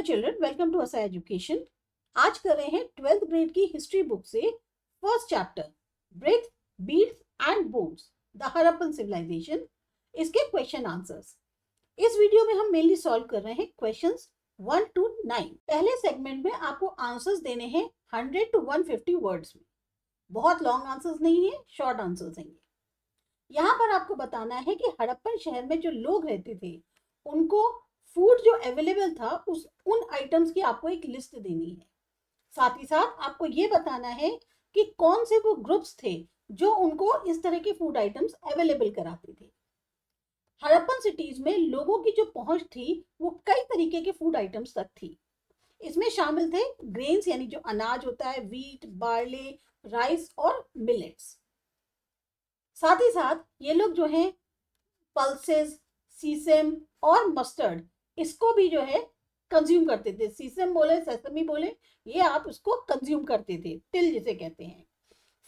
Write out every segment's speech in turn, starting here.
Hello children, welcome to Asa education. आज कर रहे हैं 12th ग्रेड की हिस्ट्री बुक से first chapter bricks, beads and bones, the Harappan civilisation. इसके क्वेश्चन आंसर्स इस वीडियो में हम मेनली सॉल्व कर रहे हैं क्वेश्चंस 1 to 9। पहले सेगमेंट में आपको आंसर्स देने हैं 100 to 150 वर्ड्स में। बहुत लॉन्ग आंसर्स नहीं है, शॉर्ट आंसर्स हैं। यहाँ पर आपको बताना है कि हड़प्पन शहर में जो लोग रहते थे उनको फूड जो अवेलेबल था उन आइटम्स की आपको एक लिस्ट देनी है। साथ ही साथ आपको ये बताना है कि कौन से वो ग्रुप्स थे जो उनको इस तरह के फूड आइटम्स अवेलेबल कराते थे। हड़प्पन सिटीज में लोगों की जो पहुंच थी वो कई तरीके के फूड आइटम्स तक थी। इसमें शामिल थे ग्रेन्स यानी जो अनाज होता है, वीट, बार्ले, राइस और मिलेट्स। साथ ही साथ ये लोग जो है पल्सेस, सीसम और मस्टर्ड इसको भी जो है कंज्यूम करते थे। सीसम बोले, सेसमी बोले, ये आप उसको कंज्यूम करते थे, तिल जिसे कहते हैं।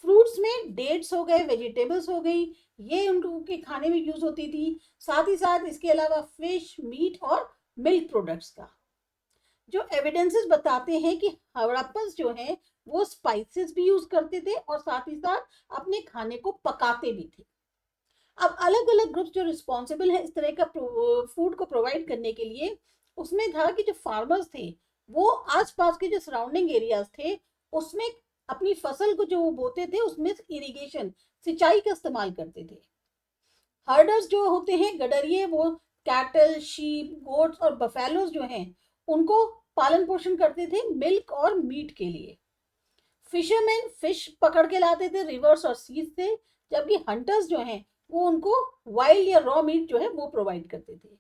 फ्रूट्स में डेट्स हो गए, वेजिटेबल्स हो गई, ये उनके खाने में यूज होती थी। साथ ही साथ इसके अलावा फिश, मीट और मिल्क प्रोडक्ट्स का जो एविडेंसेस बताते हैं कि हड़प्पन्स जो हैं वो स्पाइसेस भी यूज करते थे और साथ ही साथ अपने खाने को पकाते भी थे। अब अलग अलग ग्रुप्स जो रिस्पॉन्सिबल है इस तरह का फूड को प्रोवाइड करने के लिए, उसमें था कि जो फार्मर्स थे वो आसपास के जो सराउंडिंग एरियाज थे उसमें अपनी फसल को जो वो बोते थे उसमें इरिगेशन, सिंचाई का इस्तेमाल करते थे। हर्डर्स जो होते हैं, गडरिये, वो कैटल, शीप, गोट्स और बफेलोज जो हैं उनको पालन पोषण करते थे मिल्क और मीट के लिए। फिशरमैन फिश पकड़ के लाते थे रिवर्स और सीज से, जबकि हंटर्स जो हैं वो उनको वाइल्ड या रॉ मीट जो है वो प्रोवाइड करते थे।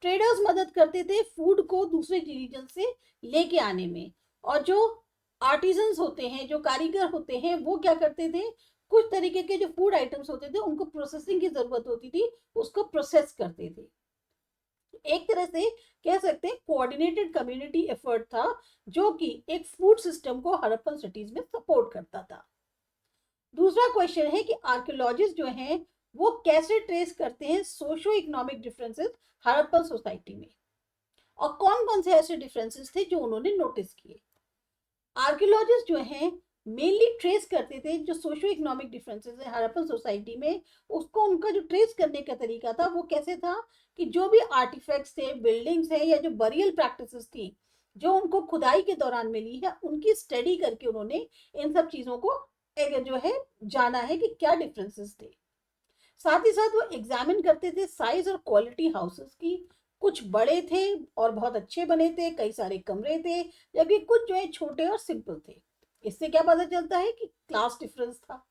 ट्रेडर्स मदद करते थे फूड को दूसरे रीजन से लेके आने में, और जो आर्टिजन्स होते हैं, जो कारीगर होते हैं, वो क्या करते थे, कुछ तरीके के जो फूड आइटम्स होते थे उनको प्रोसेसिंग की जरूरत होती थी, उसको प्रोसेस करते थे। एक तरह से कह सकते हैं कोऑर्डिनेटेड कम्युनिटी एफर्ट था जो कि एक फूड सिस्टम को हड़प्पन सिटीज में सपोर्ट करता था। दूसरा क्वेश्चन है कि आर्कियोलॉजिस्ट जो हैं वो कैसे ट्रेस करते हैं socio economic differences Harappan society में, और कौन कौन से ऐसे डिफरेंसेस थे जो उन्होंने नोटिस किए। आर्कियोलॉजिस्ट जो हैं मेनली ट्रेस करते थे जो सोशो इकोनॉमिक डिफरेंसेस है हड़प्पन सोसाइटी में, उसको उनका जो ट्रेस करने का तरीका था वो कैसे था कि जो भी आर्टिफैक्ट्स थे, बिल्डिंग्स है या जो बरियल प्रैक्टिसेस थी जो उनको खुदाई के दौरान मिली है, उनकी स्टडी करके उन्होंने इन सब चीजों को जो है जाना है कि क्या डिफरेंसेस थे। साथ ही साथ वो एग्जामिन करते थे साइज और क्वालिटी हाउसेस की। कुछ बड़े थे और बहुत अच्छे बने थे, कई सारे कमरे थे, जबकि कुछ जो है छोटे और सिंपल थे। इससे क्या पता चलता है कि क्लास डिफरेंस था।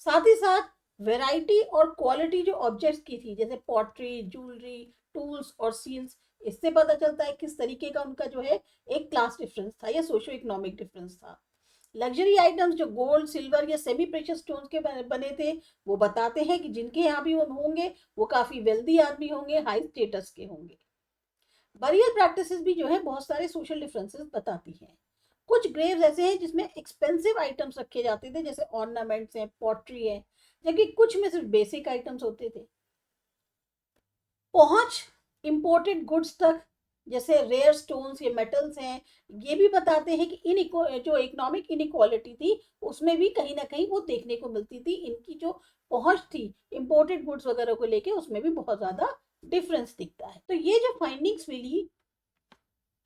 साथ ही साथ वैरायटी और क्वालिटी जो ऑब्जेक्ट्स की थी, जैसे पॉटरी, ज्वेलरी, टूल्स और सील्स, इससे पता चलता है किस तरीके का उनका जो है एक क्लास डिफरेंस था या सोशो इकोनॉमिक डिफरेंस था। लग्जरी आइटम्स जो गोल्ड, सिल्वर या सेमी प्रेशियस स्टोन्स के बने थे वो बताते हैं कि जिनके यहाँ भी वो होंगे वो काफी वेल्दी आदमी होंगे, हाई स्टेटस के होंगे। बरियल प्रैक्टिसेस भी जो है बहुत सारे सोशल डिफरेंसेस बताती हैं। कुछ ग्रेव्स ऐसे हैं जिसमें एक्सपेंसिव आइटम्स रखे जाते थे, जैसे ऑर्नामेंट्स हैं, पॉटरी है, जबकि कुछ में सिर्फ बेसिक आइटम्स होते थे। पहुंच इंपोर्टेड गुड्स तक, जैसे रेयर स्टोन्स या मेटल्स हैं, ये भी बताते हैं कि जो इकोनॉमिक इनइक्वालिटी थी उसमें भी कहीं ना कहीं वो देखने को मिलती थी। इनकी जो पहुंच थी इंपोर्टेड गुड्स वगैरह को लेके उसमें भी बहुत ज्यादा डिफरेंस दिखता है। तो ये जो फाइंडिंग्स मिली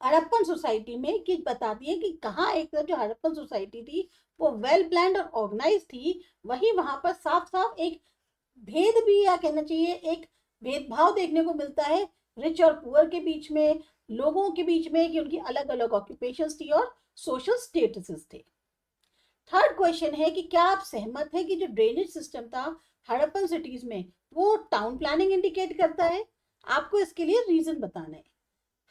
हड़प्पन सोसाइटी में कि बताती है कि कहाँ एक तरफ जो हड़प्पन सोसाइटी थी वो वेल प्लान्ड और ऑर्गेनाइज थी, वहीं वहां पर साफ साफ एक भेद भी, या कहना चाहिए एक भेदभाव देखने को मिलता है रिच और पुअर के बीच में, लोगों के बीच में, कि उनकी अलग अलग ऑक्यूपेशंस थी और सोशल स्टेटसेस थे। थर्ड क्वेश्चन है कि क्या आप सहमत हैं कि जो ड्रेनेज सिस्टम था हड़प्पन सिटीज में वो टाउन प्लानिंग इंडिकेट करता है? आपको इसके लिए रीजन बताना है।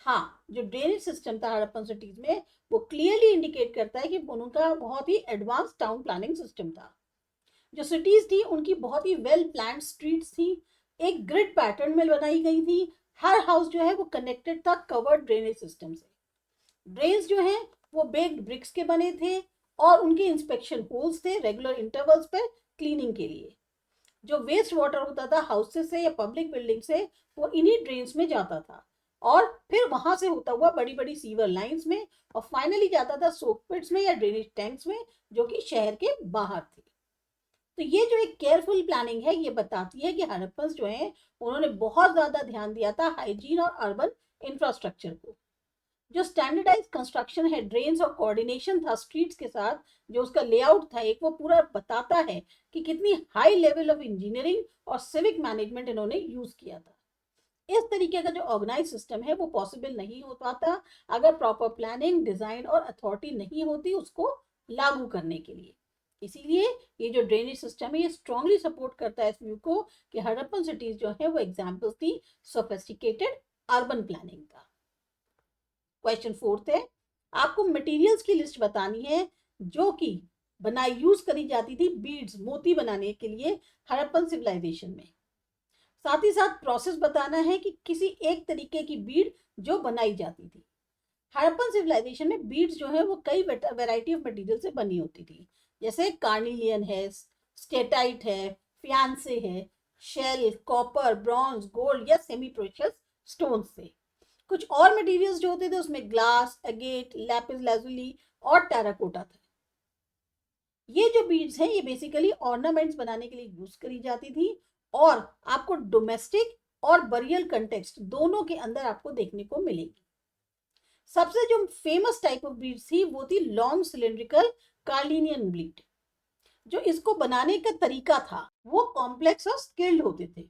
हाँ, जो ड्रेनेज सिस्टम था हड़प्पन सिटीज में वो क्लियरली इंडिकेट करता है कि उनका बहुत ही एडवांस टाउन प्लानिंग सिस्टम था। जो सिटीज थी उनकी बहुत ही वेल प्लान्ड स्ट्रीट्स थी, एक ग्रिड पैटर्न में बनाई गई थी। हर हाउस जो है वो कनेक्टेड था कवर्ड ड्रेनेज सिस्टम से। ड्रेन्स जो है वो बेक्ड ब्रिक्स के बने थे और उनके इंस्पेक्शन होल्स थे रेगुलर इंटरवल्स पर क्लीनिंग के लिए। जो वेस्ट वाटर होता था हाउसेस से या पब्लिक बिल्डिंग से वो इन्हीं ड्रेन्स में जाता था, और फिर वहां से होता हुआ बड़ी बड़ी सीवर लाइंस में और फाइनली जाता था सोक पिट्स में या ड्रेनेज टैंक्स में जो कि शहर के बाहर थे। तो ये जो एक केयरफुल प्लानिंग है ये बताती है कि हड़प्पन जो है उन्होंने बहुत ज्यादा ध्यान दिया था हाइजीन और अर्बन इंफ्रास्ट्रक्चर को। जो स्टैंडर्डाइज कंस्ट्रक्शन है, ड्रेन्स और कोऑर्डिनेशन था स्ट्रीट्स के साथ, जो उसका लेआउट था एक, वो पूरा बताता है कि कितनी हाई लेवल ऑफ इंजीनियरिंग और सिविक मैनेजमेंट इन्होंने यूज किया था। इस तरीके का जो ऑर्गेनाइज सिस्टम है वो पॉसिबल नहीं हो पाता अगर प्रॉपर प्लानिंग, डिजाइन और अथॉरिटी नहीं होती उसको लागू करने के लिए। इसीलिए ये जो ड्रेनेज सिस्टम है ये स्ट्रांगली सपोर्ट करता है इस व्यू को कि हड़प्पन सिटीज जो है वो एग्जाम्पल्स थी सोफिस्टिकेटेड अर्बन प्लानिंग का। क्वेश्चन 4 है, आपको मटेरियल्स की लिस्ट बतानी है जो कि यूज करी जाती थी बीड्स, मोती बनाने के लिए हड़प्पन सिविलाइजेशन में। साथ ही साथ प्रोसेस बताना है कि किसी एक तरीके की बीड जो बनाई जाती थी। हड़प्पन सिविलाइजेशन में बीड्स जो है वो कई वैरायटी ऑफ मटेरियल से बनी होती थी, जैसे कार्निलियन है, स्टेटाइट है, फियांसे है, शेल, कॉपर, ब्रॉन्ज, गोल्ड या सेमी प्रेशियस स्टोन से। कुछ और मटेरियल्स जो होते थे उसमें ग्लास, एगेट, लैपिस लाजुली और टेराकोटा था। ये जो बीड्स हैं ये बेसिकली ऑर्नामेंट्स बनाने के लिए यूज करी जाती थी और आपको डोमेस्टिक और बरियल कंटेक्स्ट दोनों के अंदर आपको देखने को मिलेगी। सबसे जो फेमस टाइप ऑफ बीड्स थी वो थी लॉन्ग सिलेंड्रिकल कार्लिनियन बीड। जो इसको बनाने का तरीका था वो कॉम्प्लेक्स और स्किल्ड होते थे।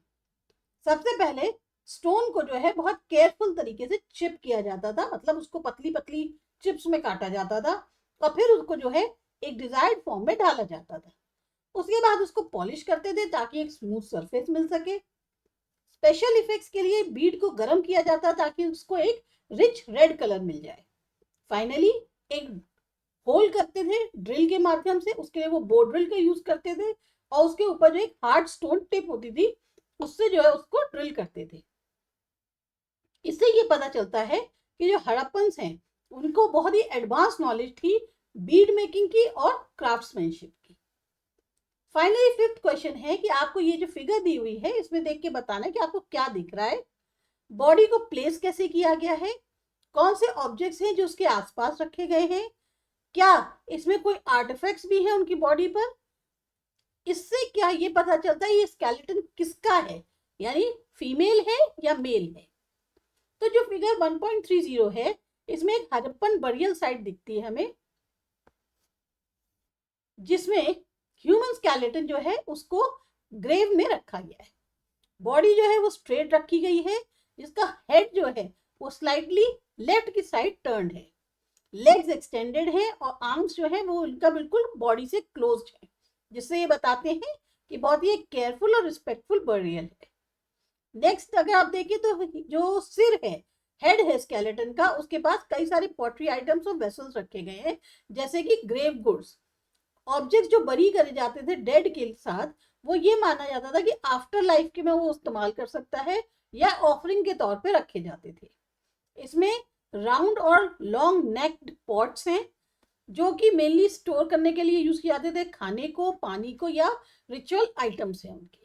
सबसे पहले स्टोन को जो है बहुत केयरफुल तरीके से चिप किया जाता था, मतलब उसको पतली पतली चिप्स में काटा जाता था और फिर उसको जो है एक डिजायर्ड फॉर्म में डाला जाता था। उसके बाद उसको पॉलिश करते थे ताकि एक स्मूथ सरफेस मिल सके। स्पेशल इफेक्ट्स के लिए बीड को गर्म किया जाता ताकि उसको एक रिच रेड कलर मिल जाए। फाइनली एक होल करते थे ड्रिल के माध्यम से, उसके लिए वो बोर ड्रिल का यूज करते थे और उसके ऊपर जो एक हार्ड स्टोन टिप होती थी उससे जो है उसको ड्रिल करते थे। इससे ये पता चलता है कि जो हड़प्पन्स हैं उनको बहुत ही एडवांस नॉलेज थी बीड मेकिंग की और क्राफ्ट्समैनशिप की। फाइनली 5th क्वेश्चन है कि आपको ये जो फिगर दी हुई है इसमें देख के बताना है कि आपको क्या दिख रहा है। बॉडी को प्लेस कैसे किया गया है, कौन से ऑब्जेक्ट्स हैं जो उसके आसपास रखे गए हैं, क्या इसमें कोई आर्टिफैक्ट्स भी है उनकी बॉडी पर। इससे क्या ये पता चलता है ये स्केलेटन किसका है, यानी फीमेल है या मेल है। तो जो फिगर 1.30 है इसमें एक हड़प्पन बरियल साइट दिखती है हमें, जिसमें ह्यूमन स्केलेटन जो है उसको ग्रेव में रखा गया है। बॉडी जो है वो स्ट्रेट रखी गई है, जिसका हेड जो है वो स्लाइटली लेफ्ट की साइड टर्न्ड है, लेग्स एक्सटेंडेड है और आर्म्स जो है वो उनका बिल्कुल बॉडी से क्लोज्ड है, जिससे ये बताते हैं कि बहुत ही केयरफुल और रिस्पेक्टफुल बरियल है। नेक्स्ट अगर आप देखें तो जो सिर है, हेड है स्केलेटन का, उसके पास कई सारे पॉटरी आइटम्स और वेसल्स रखे गए हैं जैसे कि ग्रेव गुड्स। ऑब्जेक्ट्स जो बरी करे जाते थे डेड के साथ वो ये माना जाता था कि आफ्टर लाइफ के में वो इस्तेमाल कर सकता है या ऑफरिंग के तौर पे रखे जाते थे। इसमें राउंड और लॉन्ग नेक्ड पॉट्स हैं जो कि मेनली स्टोर करने के लिए यूज किए जाते थे खाने को, पानी को या रिचुअल आइटम्स हैं उनके।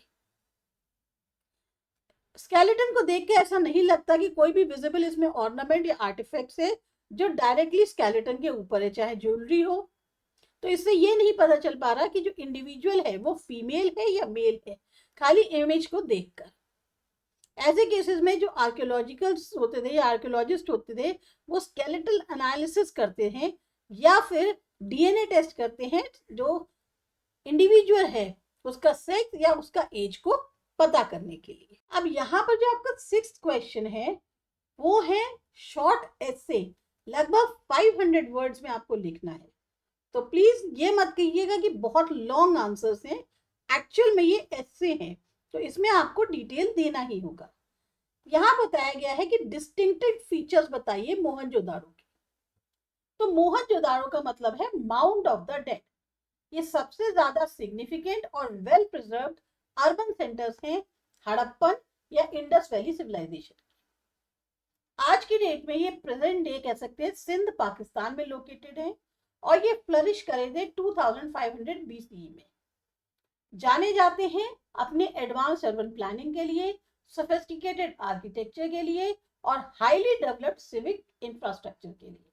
स्केलेटन को देख के ऐसा नहीं लगता कि कोई भी विजिबल इसमें ऑर्नामेंट या आर्टिफैक्ट्स है जो डायरेक्टली स्केलेटन के ऊपर है, चाहे ज्वेलरी हो। तो इससे ये नहीं पता चल पा रहा कि जो इंडिविजुअल है वो फीमेल है या मेल है, खाली इमेज को देखकर। ऐसे केसेस में जो आर्कियोलॉजिकल्स होते थे या आर्कियोलॉजिस्ट होते थे वो स्केलेटल एनालिसिस करते हैं या फिर डीएनए टेस्ट करते हैं जो इंडिविजुअल है उसका सेक्स या उसका एज को पता करने के लिए। अब यहाँ पर जो आपका 6th क्वेश्चन है वो है शॉर्ट एसे, लगभग 500 वर्ड्स में आपको लिखना है। तो प्लीज ये मत कहिएगा कि बहुत लॉन्ग आंसर्स हैं, एक्चुअल में ये एसे हैं तो इसमें आपको डिटेल देना ही होगा। यहाँ बताया गया है कि डिस्टिंक्टिव फीचर्स बताइए मोहनजोदाड़ो के। तो मोहनजोदाड़ो का मतलब है माउंट ऑफ द डेड। ये सबसे ज्यादा सिग्निफिकेंट और वेल प्रिजर्व्ड अर्बन सेंटर्स हैं हड़प्पन या इंडस वैली सिविलाइजेशन। आज की डेट में ये प्रेजेंट डे कह सकते हैं सिंध पाकिस्तान में लोकेटेड है और ये फ्लरिश करे थे 2500 BCE में। जाने जाते हैं अपने एडवांस अर्बन प्लानिंग के लिए, सोफिस्टिकेटेड आर्किटेक्चर के लिए और हाईली डेवलप्ड सिविक इंफ्रास्ट्रक्चर के लिए।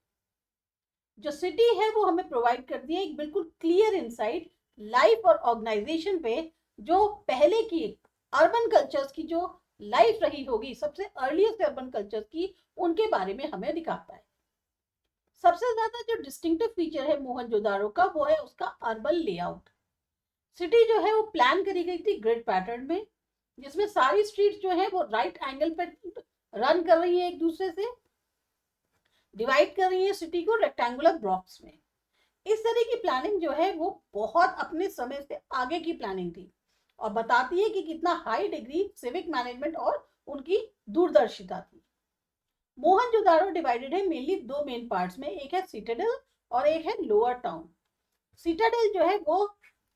जो सिटी है वो हमें प्रोवाइड करती है एक बिल्कुल क्लियर इनसाइट लाइफ और ऑर्गेनाइजेशन पे, जो पहले की अर्बन कल्चर्स की जो लाइफ रही होगी, सबसे अर्लीस्ट अर्बन कल्चर्स की, उनके बारे में हमें दिखाता है। सबसे ज्यादा जो डिस्टिंक्टिव फीचर है मोहनजोदाड़ो का वो है उसका अर्बन लेआउट। सिटी जो है वो प्लान करी गई थी ग्रिड पैटर्न में, जिसमें सारी स्ट्रीट जो है वो राइट एंगल पे रन कर रही है, एक दूसरे से डिवाइड कर रही है सिटी को रेक्टेंगुलर ब्लॉक्स में। इस तरह की प्लानिंग जो है वो बहुत अपने समय से आगे की प्लानिंग थी और बताती है कि कितना हाई डिग्री सिविक मैनेजमेंट और उनकी दूरदर्शिता थी। मोहनजोदाड़ो डिवाइडेड है मेनली दो मेन पार्ट्स में, एक है सिटाडेल और एक है लोअर टाउन। सिटाडेल जो है वो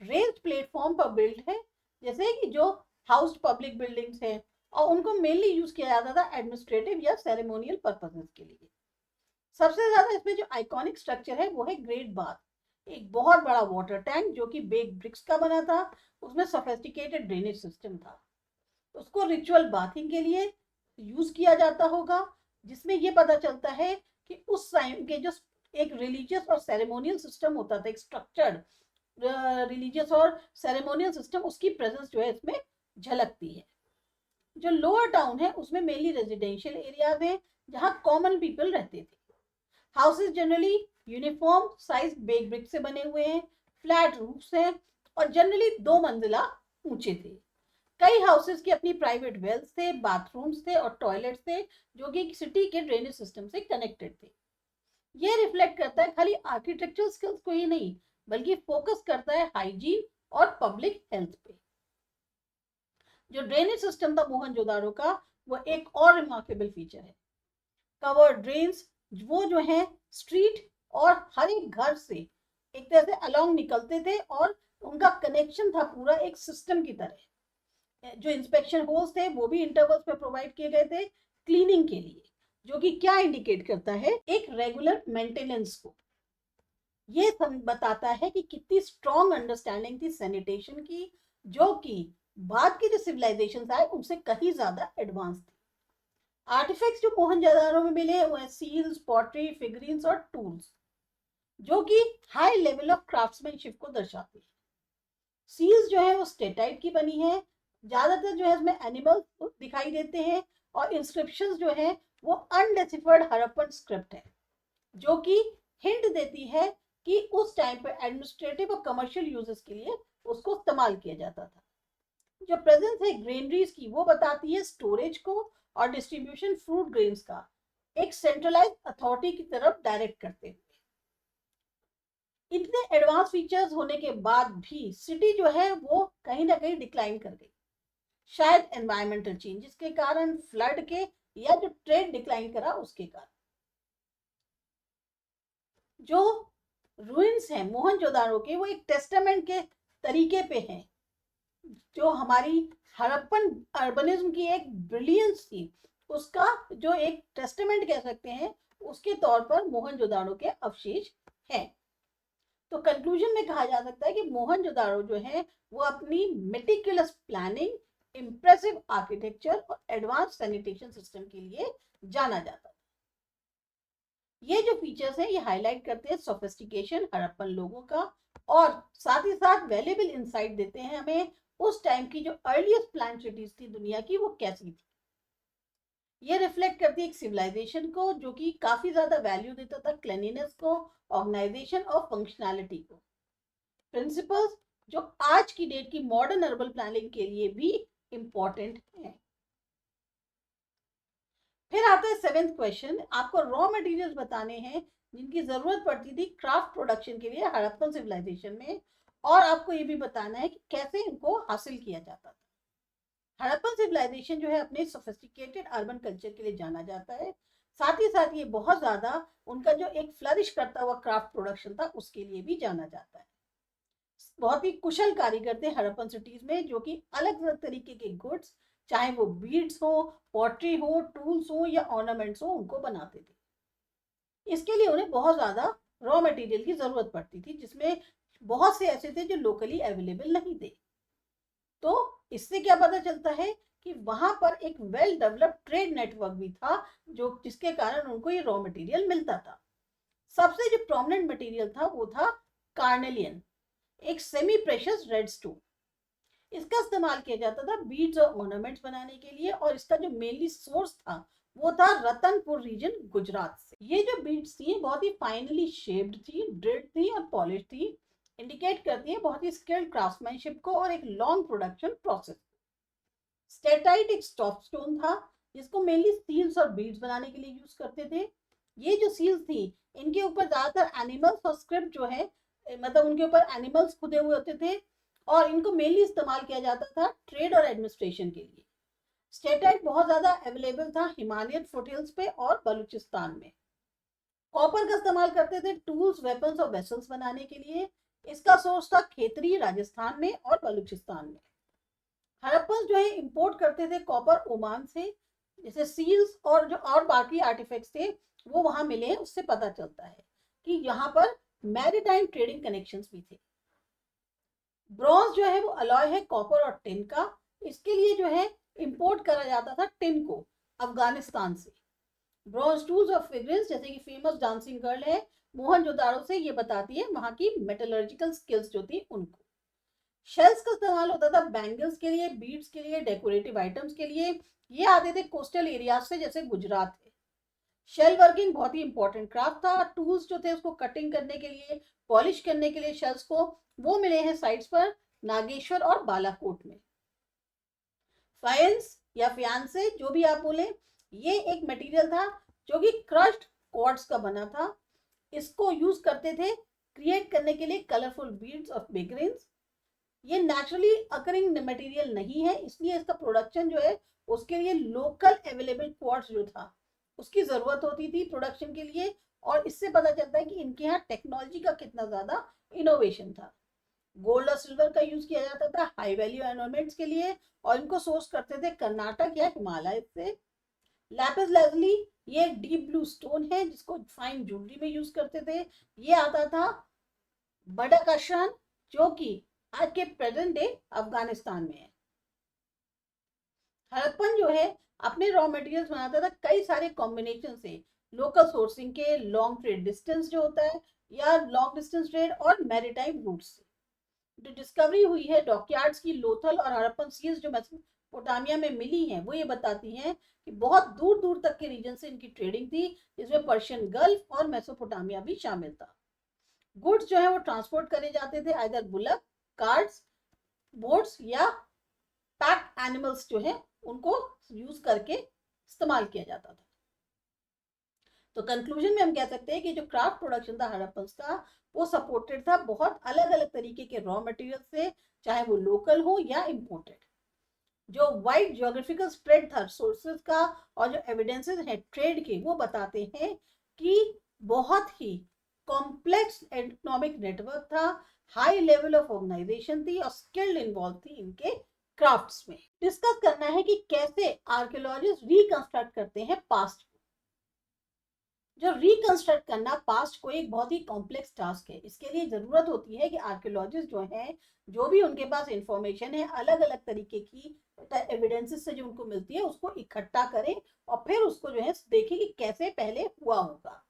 रेज्ड प्लेटफॉर्म पर बिल्ड है, जैसे कि जो हाउस पब्लिक बिल्डिंग्स है, और उनको मेनली यूज किया जाता था एडमिनिस्ट्रेटिव या सेरेमोनियल पर्पसेस के लिए। सबसे ज्यादा इसमें जो आइकॉनिक स्ट्रक्चर है वो है ग्रेट बाथ, एक बहुत बड़ा वाटर टैंक जो कि बेक ब्रिक्स का बना था, उसमें सोफिस्टिकेटेड ड्रेनेज सिस्टम था। उसको रिचुअल बाथिंग के लिए यूज किया जाता होगा, जिसमें ये पता चलता है कि उस टाइम के जो एक रिलीजियस और सेरेमोनियल सिस्टम होता था, एक स्ट्रक्चर्ड रिलीजियस और सेरेमोनियल सिस्टम, उसकी प्रेजेंस जो है इसमें झलकती है। जो लोअर टाउन है उसमें मेनली रेजिडेंशियल एरियाज हैं जहां कॉमन पीपल रहते थे। Houses generally uniform size bake brick से बने हुए हैं, फ्लैट रूफ्स हैं और जनरली 2 मंजिला ऊंचे थे। कई हाउसेस की अपनी प्राइवेट वेल्स थे, बाथरूम्स थे और टॉयलेट्स थे जो कि सिटी के ड्रेनेज सिस्टम से कनेक्टेड थे। ये रिफ्लेक्ट करता है खाली आर्किटेक्चरल स्किल्स को ही नहीं, बल्कि फोकस करता है हाइजीन और पब्लिक हेल्थ पे। जो ड्रेनेज सिस्टम था मोहनजोदाड़ो का वो एक और रिमार्केबल फीचर है। कवर्ड ड्रेन्स वो जो है स्ट्रीट और हर एक घर से एक तरह से अलोंग निकलते थे और उनका कनेक्शन था पूरा एक सिस्टम की तरह। जो इंस्पेक्शन होल्स थे वो भी इंटरवल्स पे प्रोवाइड किए गए थे क्लीनिंग के लिए, जो कि क्या इंडिकेट करता है, एक रेगुलर मेंटेनेंस को। ये बताता है कि कितनी स्ट्रॉन्ग अंडरस्टैंडिंग थी सैनिटेशन की, जो कि बाद की जो सिविलाइजेशन आए उनसे कहीं ज्यादा एडवांस थी। आर्टिफैक्ट्स जो मोहनजोदाड़ो में मिले वो है सील्स, पॉटरी, फिगरीन्स और टूल्स, जो कि हाई लेवल ऑफ क्राफ्ट्समैनशिप को दर्शाती है। सील्स जो है वो स्टेटाइट की बनी है, ज्यादातर जो है इसमें एनिमल्स दिखाई देते हैं, और इंस्क्रिप्शंस जो है वो अनडेसिफर्ड हड़प्पन स्क्रिप्ट है, जो कि हिंट देती है कि उस टाइम पे एडमिनिस्ट्रेटिव और कमर्शियल यूजेस के लिए उसको इस्तेमाल किया जाता था। जो प्रेजेंस है ग्रेनरीज की वो बताती है स्टोरेज को और डिस्ट्रीब्यूशन फ्रूट ग्रेन्स का एक सेंट्रलाइज्ड अथॉरिटी की तरफ डायरेक्ट करते हुए। इतने एडवांस फीचर्स होने के बाद भी सिटी जो है वो कहीं ना कहीं डिक्लाइन कर गई, शायद एनवायरमेंटल चेंजेस के कारण, फ्लड के, या जो ट्रेड डिक्लाइन करा उसके कारण। जो रूइंस हैं मोहनजोदाड़ो के वो एक टेस्टामेंट के तरीके पे हैं, जो हमारी हड़प्पन अर्बनिज्म की एक ब्रिलियंस थी उसका जो एक टेस्टामेंट कह सकते हैं, उसके तौर पर मोहनजोदाड़ो के अवशेष हैं। तो कंक्लूजन में कहा जा सकता है कि मोहनजोदाड़ो जो है वो अपनी मेटिकुलस प्लानिंग, इंप्रेसिव आर्किटेक्चर और एडवांस सैनिटेशन सिस्टम के लिए जाना जाता है। ये जो फीचर्स हैं ये हाईलाइट करते हैं सोफिस्टिकेशन हड़प्पन लोगों का, और साथ ही साथ वैल्यूएबल इंसाइट देते हैं हमें उस टाइम की जो अर्लीस्ट प्लान सिटीज थी दुनिया की वो कैसी थी। ये रिफ्लेक्ट करती है एक सिविलाइजेशन को जो कि काफी ज्यादा वैल्यू देता था क्लीनलीनेस को, ऑर्गेनाइजेशन और फंक्शनैलिटी को, प्रिंसिपल्स जो आज की डेट की मॉडर्न अर्बन प्लानिंग के लिए भी इंपॉर्टेंट है। फिर आता है 7th क्वेश्चन, आपको रॉ मटेरियल्स बताने हैं जिनकी जरूरत पड़ती थी क्राफ्ट प्रोडक्शन के लिए हड़प्पन सिविलाइजेशन में, और आपको ये भी बताना है कि कैसे इनको हासिल किया जाता था। हड़प्पन सिविलाइजेशन जो है अपने सोफिस्टिकेटेड अर्बन कल्चर के लिए जाना जाता है, साथ ही साथ ये बहुत ज्यादा उनका जो एक फ्लरिश करता हुआ क्राफ्ट प्रोडक्शन था उसके लिए भी जाना जाता है। बहुत ही कुशल कारीगर थे हड़प्पन सिटीज में, जो कि अलग अलग तरीके के गुड्स, चाहे वो बीड्स हो, पॉटरी हो, टूल्स हो या ऑर्नामेंट्स हो, उनको बनाते थे। इसके लिए उन्हें बहुत ज्यादा रॉ मटेरियल की जरूरत पड़ती थी, जिसमें बहुत से ऐसे थे जो लोकली अवेलेबल नहीं थे। तो इससे क्या पता चलता है कि वहां पर एक वेल डेवलप्ड ट्रेड नेटवर्क भी था, जो जिसके कारण उनको ये रॉ मटेरियल मिलता था। सबसे जो प्रोमिनेंट मटेरियल था वो था कार्नेलियन, एक सेमी प्रेशियस रेड स्टोन। इसका इस्तेमाल किया जाता था बीड्स और ऑर्नामेंट्स बनाने के लिए, और इसका जो मेनली सोर्स था वो था रतनपुर रीजन, गुजरात से। ये जो बीड्स थी बहुत ही फाइनली शेप्ड थी, ड्रिल्ड थी और पॉलिश थी, इंडिकेट करती है बहुत ही स्किल्ड क्राफ्ट्समैनशिप को और एक लॉन्ग प्रोडक्शन प्रोसेस। स्टेटाइट एक सॉफ्ट स्टोन था जिसको मेनली सील्स और बीड्स बनाने के लिए यूज करते थे। ये जो सील्स थी इनके ऊपर ज्यादातर एनिमल्स और स्क्रिप्ट जो है, मतलब उनके ऊपर एनिमल्स खुदे हुए होते थे, और इनको मेनली इस्तेमाल किया जाता था ट्रेड और एडमिनिस्ट्रेशन के लिए। स्टेटाइट बहुत ज्यादा अवेलेबल था हिमालयन फुटहिल्स पे और बलूचिस्तान में। कॉपर का इस्तेमाल करते थे टूल्स, वेपन्स और वेसल्स बनाने के लिए। इसका सोर्स था खेतरी, राजस्थान में और बलूचिस्तान में। हड़प्पन जो है इंपोर्ट करते थे कॉपर ओमान से, जैसे सील्स और जो और बाकी आर्टिफैक्ट्स थे वो वहां मिले हैं, उससे पता चलता है कि यहाँ पर मैरीटाइम ट्रेडिंग कनेक्शंस भी थे। ब्रॉन्ज जो है वो अलॉय है कॉपर और टिन का। इसके लिए जो है इंपोर्ट करा जाता था टिन को अफगानिस्तान से। ब्रॉन्ज टूल्स और फिगरेंस जैसे कि फेमस डांसिंग गर्ल है मोहनजोदाड़ो से, ये बताती है वहां की मेटलर्जिकल स्किल्स जो थी उनको। शेल्स का इस्तेमाल होता था बैंगल्स के लिए, बीड्स के लिए, डेकोरेटिव आइटम्स के लिए। ये आते थे कोस्टल एरियाज से, जैसे गुजरात है। शेल वर्किंग बहुत ही इंपॉर्टेंट क्राफ्ट था। टूल्स जो थे उसको कटिंग करने के लिए, पॉलिश करने के लिए शेल्स को, वो मिले हैं साइट्स पर नागेश्वर और बालाकोट में। फायंस या फियांसे जो भी आप बोले, ये एक मटेरियल था जो कि क्रश्ड क्वार्ट्ज का बना था। इसको यूज करते थे क्रिएट करने के लिए कलरफुल बीड्स ऑफ बिगरेंस। ये नेचुरली अकरिंग मटेरियल नहीं है, इसलिए इसका प्रोडक्शन जो है उसके लिए लोकल अवेलेबल क्वार्ट्ज जो था उसकी जरूरत होती थी प्रोडक्शन के लिए। और इससे पता चलता है कि इनके यहाँ टेक्नोलॉजी का कितना ज्यादा इनोवेशन था। गोल्ड और सिल्वर का यूज किया जाता था हाई वैल्यू ऑर्नामेंट्स के लिए, और इनको सोर्स करते थे कर्नाटक या हिमालय से। लैपिस लाजुली ये एक डीप ब्लू स्टोन है जिसको फाइन ज्वेलरी में यूज करते थे। ये आता था बडकाशान, जो कि आज के प्रेजेंट डे अफगानिस्तान में है। हड़प्पन जो है अपने रॉ मटेरियल्स बनाता था कई सारे कॉम्बिनेशन से, लोकल सोर्सिंग के, लॉन्ग ट्रेड डिस्टेंस जो होता है या लॉन्ग डिस्टेंस ट्रेड, और मैरीटाइम रूट से। जो डिस्कवरी हुई है डॉकयार्ड्स की लोथल और हड़प्पन सील्स जो मेसोपोटामिया में मिली हैं, वो ये बताती हैं कि बहुत दूर दूर तक के रीजन से इनकी ट्रेडिंग थी, जिसमें पर्शियन गल्फ और मेसोपोटामिया भी शामिल था। गुड्स जो है वो ट्रांसपोर्ट करे जाते थे आइदर बुलक, कार्ड्स, बोट्स या पैक्ड एनिमल्स जो है उनको यूज करके इस्तेमाल किया जाता था। तो कंक्लूजन में हम कह सकते हैं कि जो क्राफ्ट प्रोडक्शन था हड़प्पन्स का, वो सपोर्टेड था बहुत अलग अलग तरीके के रॉ मटेरियल से, चाहे वो लोकल हो या इंपोर्टेड। जो वाइड ज्योग्राफिकल स्प्रेड था सोर्सेज का और जो एविडेंसेस हैं ट्रेड के, वो बताते हैं कि बहुत ही कॉम्प्लेक्स इकोनॉमिक नेटवर्क था, हाई लेवल ऑफ ऑर्गेनाइजेशन थी और स्किल्ड इन्वॉल्व थी इनके क्राफ्ट्स में। डिस्कस करना है कि कैसे आर्कियोलॉजिस्ट रिकंस्ट्रक्ट करते हैं पास्ट। जो रिकंस्ट्रक्ट करना पास्ट को एक बहुत ही कॉम्प्लेक्स टास्क है। इसके लिए जरूरत होती है कि आर्कियोलॉजिस्ट जो है, जो भी उनके पास इंफॉर्मेशन है अलग अलग तरीके की एविडेंसेस से जो उनको मिलती है, उसको इकट्ठा करें और फिर उसको जो है देखें कि कैसे पहले हुआ होगा।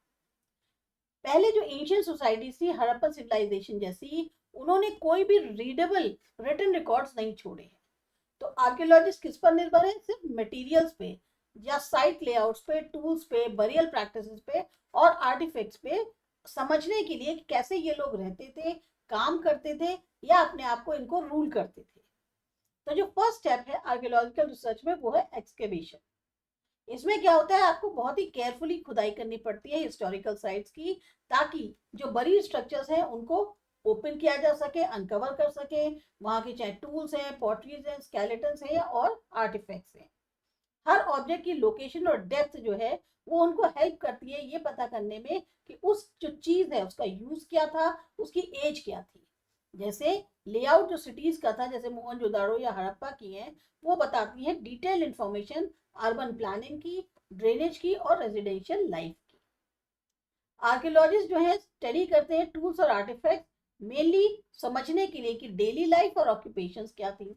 पहले जो एंशियंट सोसाइटी थी हड़प्पन सिविलाइजेशन जैसी, उन्होंने कोई भी रीडेबल रिटन रिकॉर्ड्स नहीं छोड़े हैं। तो आर्कियोलॉजिस्ट किस पर निर्भर है? सिर्फ मटेरियल्स पे या साइट लेआउट्स पे, टूल्स पे, बरियल प्रैक्टिसेस पे और आर्टिफैक्ट्स पे, समझने के लिए कि कैसे ये लोग रहते थे, काम करते थे या अपने आप को इनको रूल करते थे। तो जो फर्स्ट स्टेप है आर्कियोलॉजिकल रिसर्च में वो है एक्सकेवेशन। इसमें क्या होता है, आपको बहुत ही केयरफुली खुदाई करनी पड़ती है हिस्टोरिकल साइट्स की, ताकि जो बरीड स्ट्रक्चर्स हैं उनको ओपन किया जा सके, अनकवर कर सके। वहां के चाहे टूल्स हैं, पॉटरीज हैं, स्केलेटन्स हैं और आर्टिफैक्ट्स हैं। हर ऑब्जेक्ट की लोकेशन और डेप्थ जो है वो उनको हेल्प करती है ये पता करने में कि उस जो चीज है उसका यूज क्या था, उसकी एज क्या थी। जैसे लेआउट जो सिटीज का था, जैसे मोहनजोदाड़ो या हड़प्पा की है, वो बताती है डिटेल इंफॉर्मेशन अर्बन प्लानिंग की, ड्रेनेज की और रेजिडेंशियल लाइफ की। आर्कियोलॉजिस्ट जो है स्टडी करते हैं टूल्स और आर्टिफैक्ट मेनली समझने के लिए कि डेली लाइफ और ऑक्यूपेशंस क्या थी।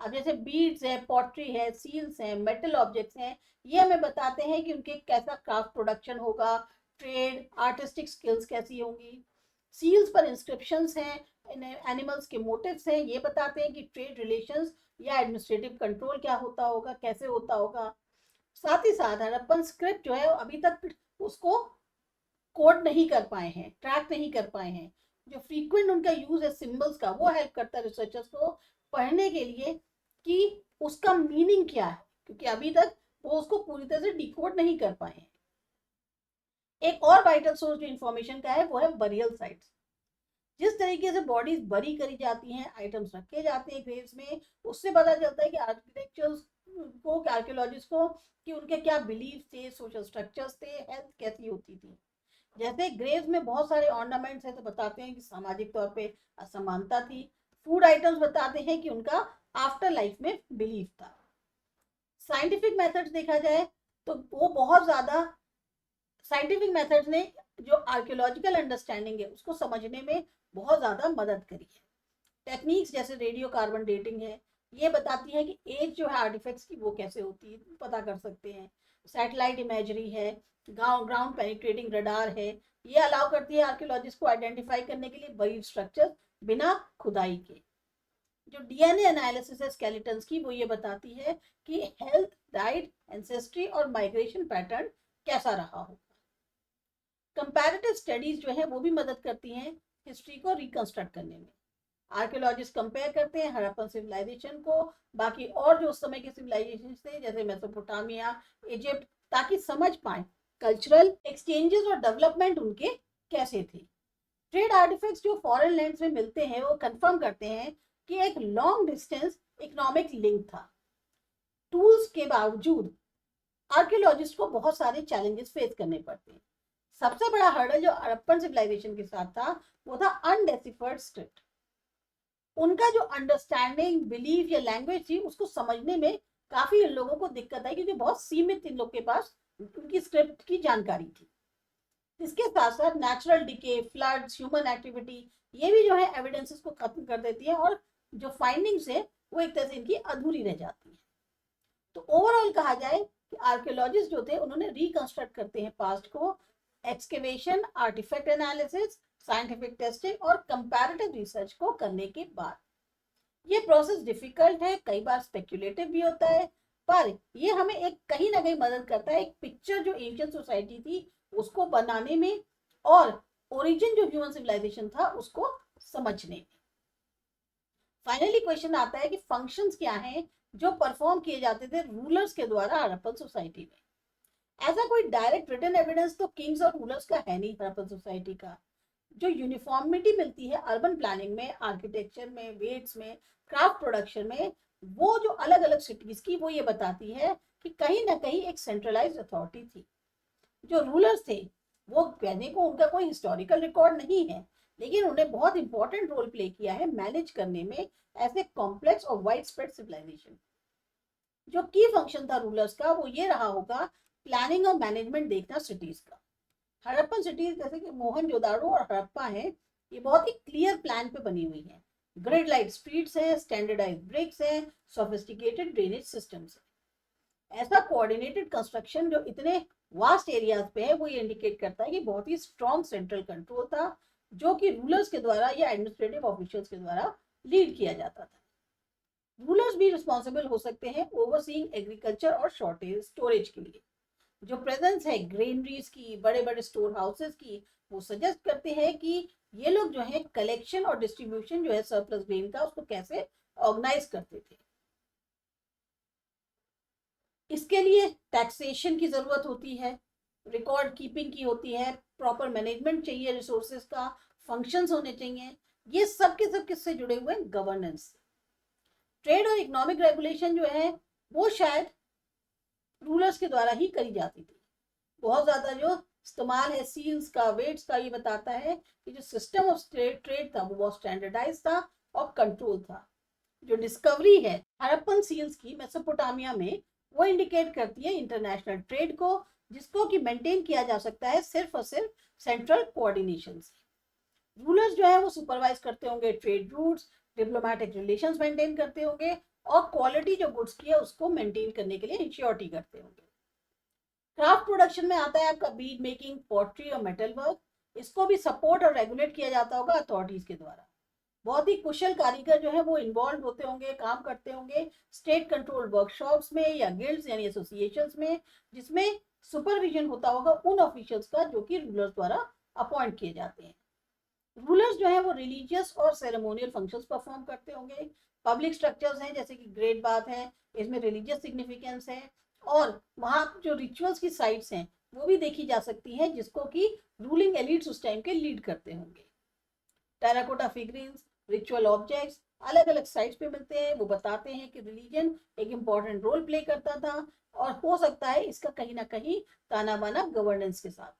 अब जैसे बीड्स है, पॉटरी है, सील्स हैं, मेटल ऑब्जेक्ट्स हैं, ये हमें बताते हैं कि उनके कैसा क्राफ्ट प्रोडक्शन होगा, ट्रेड, आर्टिस्टिक स्किल्स कैसी होंगी। सील्स पर इंस्क्रिप्शंस हैं, एनिमल्स के मोटिव्स हैं, ये बताते हैं कि ट्रेड रिलेशंस या एडमिनिस्ट्रेटिव कंट्रोल क्या होता होगा, कैसे होता होगा। साथ ही साथ हड़प्पन स्क्रिप्ट जो है अभी तक उसको कोड नहीं कर पाए हैं, ट्रैक नहीं कर पाए हैं। जो फ्रीक्वेंट उनका यूज है सिंबल्स का, वो हेल्प करता है रिसर्चर्स को पढ़ने के लिए कि उसका मीनिंग क्या है, क्योंकि अभी तक वो उसको पूरी तरह से डिकोड नहीं कर पाए हैं। एक और वाइटल सोर्स जो इंफॉर्मेशन का है वो है बरियल साइट्स। जिस तरीके से बॉडीज बरी करी जाती हैं, आइटम्स रखे जाते हैं ग्रेव्स में, उससे पता चलता है कि आर्किटेक्चर्स को, आर्कियोलॉजिस्ट को, कि उनके क्या बिलीफ थे, सोशल स्ट्रक्चर्स थे, हेल्थ कैसी होती थी। जैसे ग्रेव्स में बहुत सारे ऑर्नामेंट्स हैं तो बताते हैं कि सामाजिक तौर पे असमानता थी। फूड आइटम्स बताते हैं कि उनका आफ्टर लाइफ में बिलीफ था। साइंटिफिक मेथड्स देखा जाए तो वो बहुत ज्यादा, साइंटिफिक मेथड्स ने जो आर्कियोलॉजिकल अंडरस्टैंडिंग है उसको समझने में बहुत ज़्यादा मदद करी है। टेक्निक्स जैसे रेडियो कार्बन डेटिंग है, ये बताती है कि एज जो है आर्टिफैक्ट्स की वो कैसे होती है, पता कर सकते हैं। सैटेलाइट इमेजरी है, ग्राउंड पेनिट्रेटिंग रडार है, ये अलाउ करती है आर्कियोलॉजिस्ट को आइडेंटिफाई करने के लिए बरीड स्ट्रक्चर बिना खुदाई के। जो डीएनए एनालिसिस है स्केलेटन्स की, वो ये बताती है कि हेल्थ, डाइट, एंसेस्ट्री और माइग्रेशन पैटर्न कैसा रहा हो। कंपैरेटिव स्टडीज जो है वो भी मदद करती हैं हिस्ट्री को रिकंस्ट्रक्ट करने में। आर्कियोलॉजिस्ट कंपेयर करते हैं हड़प्पन सिविलाइजेशन को बाकी और जो उस समय के सिविलाइजेशन थे जैसे मेसोपोटामिया, इजिप्ट, ताकि समझ पाए कल्चरल एक्सचेंजेस और डेवलपमेंट उनके कैसे थे। ट्रेड आर्टिफैक्ट्स जो फॉरेन लैंड्स में मिलते हैं वो कंफर्म करते हैं कि एक लॉन्ग डिस्टेंस इकोनॉमिक लिंक था। टूल्स के बावजूद आर्कियोलॉजिस्ट को बहुत सारे चैलेंजेस फेस करने पड़ते हैं। सबसे बड़ा हर्डल जो हड़प्पन सिविलाइजेशन के साथ था वो था अनडेसिफर्ड स्क्रिप्ट। उनका जो अंडरस्टैंडिंग, बिलीफ या लैंग्वेज थी उसको समझने में काफी इन लोगों को दिक्कत आई, क्योंकि बहुत सीमित इन लोग के पास उनकी स्क्रिप्ट की जानकारी थी। इसके साथ साथ natural decay, floods, human activity, ये भी जो है एविडेंसेस को खत्म कर देती है और जो फाइंडिंग्स है वो एक तरह से इनकी अधूरी रह जाती है। तो ओवरऑल कहा जाए कि आर्कियोलॉजिस्ट जो थे उन्होंने रिकंस्ट्रक्ट करते हैं पास्ट को excavation, artifact analysis, scientific testing और कंपैरेटिव रिसर्च को करने के बाद। ये प्रोसेस डिफिकल्ट है, कई बार स्पेक्युलेटिव भी होता है, पर ये हमें एक कहीं ना कहीं मदद करता है एक पिक्चर जो एंशिएंट सोसाइटी थी उसको बनाने में और ओरिजिन जो ह्यूमन सिविलाइजेशन था उसको समझने में। फाइनली क्वेश्चन आता है कि फंक्शंस क्या हैं जो परफॉर्म किए जाते थे रूलर्स के द्वारा हड़प्पन सोसाइटी में। ऐसा कोई डायरेक्ट रिटन एविडेंस तो किंग्स और रूलर्स का है नहीं हड़प्पन सोसाइटी का। जो यूनिफॉर्मिटी मिलती है अर्बन प्लानिंग में, आर्किटेक्चर में, वेट्स में, क्राफ्ट प्रोडक्शन में, वो जो अलग अलग सिटीज की, वो ये बताती है कि कहीं ना कहीं एक सेंट्रलाइज्ड अथॉरिटी थी। जो रूलर्स थे वो कहने को उनका कोई हिस्टोरिकल रिकॉर्ड नहीं है, लेकिन उन्हें बहुत इंपॉर्टेंट रोल प्ले किया है मैनेज करने में ऐसे कॉम्प्लेक्स और वाइड स्प्रेड सिविलाइजेशन। जो की फंक्शन था रूलर्स का वो ये रहा होगा प्लानिंग और मैनेजमेंट देखना सिटीज का। हड़प्पन सिटीज जैसे कि मोहनजोदाड़ो और हड़प्पा है, ये बहुत ही क्लियर प्लान पे बनी हुई है। ग्रिड लाइट स्ट्रीट्स है, स्टैंडर्डाइज्ड ब्रिक्स है, सोफिस्टिकेटेड ड्रेनेज सिस्टम्स है। ऐसा कोऑर्डिनेटेड कंस्ट्रक्शन जो इतने वास्ट एरियाज पे है वो ये इंडिकेट करता है कि बहुत ही स्ट्रॉन्ग सेंट्रल कंट्रोल था जो कि रूलर्स के द्वारा या एडमिनिस्ट्रेटिव ऑफिशियल्स के द्वारा लीड किया जाता था। रूलर्स भी रिस्पॉन्सिबल हो सकते हैं ओवरसीइंग एग्रीकल्चर और शॉर्टेज स्टोरेज के लिए। जो प्रेजेंस है ग्रेनरीज की, बड़े बड़े स्टोर हाउसेस की, वो सजेस्ट करते हैं कि ये लोग जो है कलेक्शन और डिस्ट्रीब्यूशन जो है सरप्लस ग्रेन का उसको कैसे ऑर्गेनाइज करते थे। इसके लिए टैक्सेशन की जरूरत होती है, रिकॉर्ड कीपिंग की होती है, प्रॉपर मैनेजमेंट चाहिए रिसोर्सेज का, फंक्शंस होने चाहिए। ये सब के सब किससे जुड़े हुए हैं? गवर्नेंस। ट्रेड और इकोनॉमिक रेगुलेशन जो है वो शायद रूलर्स के द्वारा ही करी जाती थी। बहुत ज्यादा जो इस्तेमाल है सील्स का, वेट्स का, ये बताता है कि जो सिस्टम ऑफ ट्रेड था वो बहुत स्टैंडर्डाइज था और कंट्रोल था। जो डिस्कवरी है हड़प्पन सील्स की मेसोपोटामिया में, वो इंडिकेट करती है इंटरनेशनल ट्रेड को, जिसको कि मेंटेन किया जा सकता है सिर्फ और सिर्फ सेंट्रल कोऑर्डिनेशन से। रूलर्स जो है वो सुपरवाइज करते होंगे trade routes, diplomatic relations maintain करते होंगे और क्वालिटी जो गुड्स की है उसको मेंटेन करने के लिए इंश्योरिटी करते होंगे। क्राफ्ट प्रोडक्शन में आता है आपका बीड मेकिंग, पॉटरी और मेटल वर्क। इसको भी सपोर्ट और रेगुलेट किया जाता होगा अथॉरिटीज के द्वारा। बहुत ही कुशल कारीगर जो है वो इन्वॉल्व होते होंगे, काम करते होंगे स्टेट कंट्रोल वर्कशॉप्स में या गिल्ड्स यानी एसोसिएशंस में, जिसमें सुपरविजन होता होगा उन ऑफिशियल्स का जो कि रूलर्स द्वारा अपॉइंट किए जाते हैं। रूलर्स जो है वो रिलीजियस और सेरेमोनियल फंक्शंस परफॉर्म करते होंगे। पब्लिक स्ट्रक्चर्स हैं जैसे कि ग्रेट बाथ है, इसमें रिलीजियस सिग्निफिकेंस है, और वहाँ जो रिचुअल्स की साइट्स हैं वो भी देखी जा सकती हैं जिसको कि रूलिंग एलिट्स उस टाइम के लीड करते होंगे। टेराकोटा फिगरीन्स, रिचुअल ऑब्जेक्ट्स अलग अलग साइट्स पे मिलते हैं, वो बताते हैं कि रिलीजन एक इम्पॉर्टेंट रोल प्ले करता था, और हो सकता है इसका कहीं ना कहीं ताना बाना गवर्नेंस के साथ।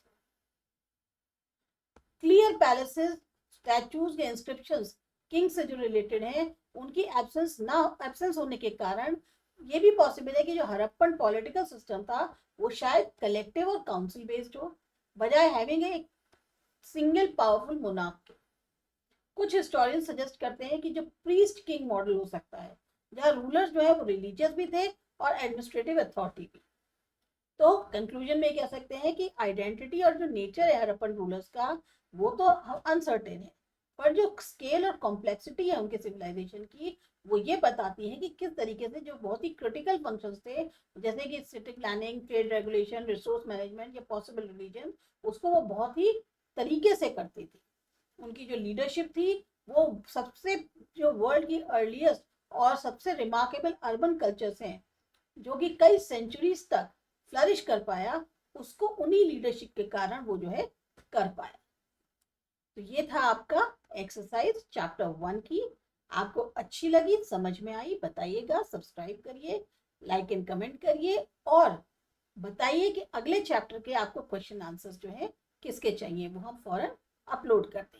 क्लियर पैलेसेस, स्टैचूज के इंस्क्रिप्शंस किंग से जो रिलेटेड हैं उनकी एब्सेंस होने के कारण ये भी पॉसिबल है कि जो हड़प्पन पॉलिटिकल सिस्टम था वो शायद कलेक्टिव और काउंसिल बेस्ड हो, बजाय हैविंग एक सिंगल पावरफुल मोनार्क के। कुछ हिस्टोरियंस सजेस्ट करते हैं कि जो प्रीस्ट किंग मॉडल हो सकता है, जहाँ रूलर्स जो है वो रिलीजियस भी थे और एडमिनिस्ट्रेटिव अथॉरिटी भी। तो कंक्लूजन में कह सकते हैं कि आइडेंटिटी और जो नेचर है हड़प्पन रूलर्स का वो तो अनसर्टेन है, पर जो स्केल और कॉम्प्लेक्सिटी है उनके सिविलाइजेशन की वो ये बताती है कि किस तरीके से जो बहुत ही क्रिटिकल फंक्शंस थे जैसे कि city planning, trade regulation, resource management या पॉसिबल रिलीजन, उसको वो बहुत ही तरीके से करती थी। उनकी जो लीडरशिप थी वो सबसे जो वर्ल्ड की अर्लीस्ट और सबसे रिमार्केबल अर्बन कल्चर्स हैं जो कि कई सेंचुरीज तक फ्लरिश कर पाया, उसको उन्हीं लीडरशिप के कारण वो जो है कर पाया। तो ये था आपका एक्सरसाइज चैप्टर 1 की। आपको अच्छी लगी, समझ में आई, बताइएगा, सब्सक्राइब करिए, लाइक एंड कमेंट करिए, और बताइए कि अगले चैप्टर के आपको क्वेश्चन आंसर्स जो है किसके चाहिए, वो हम फौरन अपलोड कर देंगे।